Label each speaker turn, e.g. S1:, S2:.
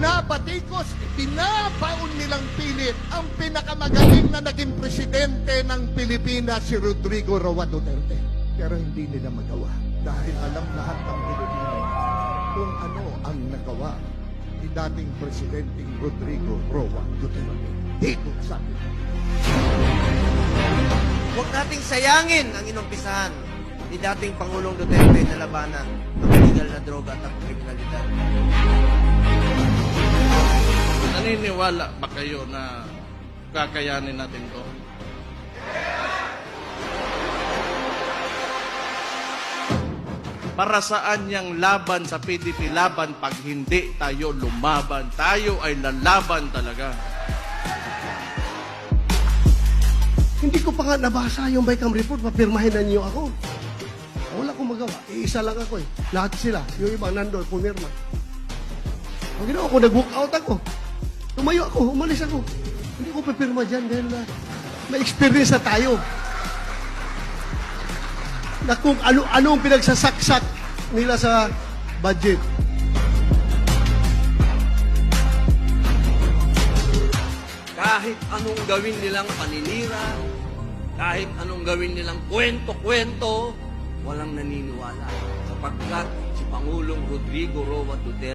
S1: binabatikos, pinapaon nilang pilit ang pinakamagaling na naging presidente ng Pilipinas, si Rodrigo Roa Duterte. Pero hindi nila magawa dahil alam lahat ng Pilipino kung ano ang nagawa ni dating Presidente Rodrigo Roa Duterte dito sa atin.
S2: Huwag nating sayangin ang inumpisahan ni dating Pangulong Duterte na labanan ang illegal na droga at ang kriminalidad.
S3: Naniniwala ba kayo na kakayanin natin to? Para saan yung laban sa PDP? Laban pag hindi tayo lumaban. Tayo ay lalaban talaga.
S4: Hindi ko pa nga nabasa yung Bicam report, papirmahin na niyo ako. Wala akong magawa. Iisa lang ako eh. Lahat sila. Yung ibang nandun, pumirma. Ang ginawa ko, nag-walk out ako. Tumayo ako, umalis ako. Hindi ko papirma dyan dahil may experience na tayo. Na kung ano-anong pinagsasaksak nila sa budget.
S5: Kahit anong gawin nilang paninira, kahit anong gawin nilang kwento-kwento, walang naniniwala. Sapagkat si Pangulong Rodrigo Roa Duterte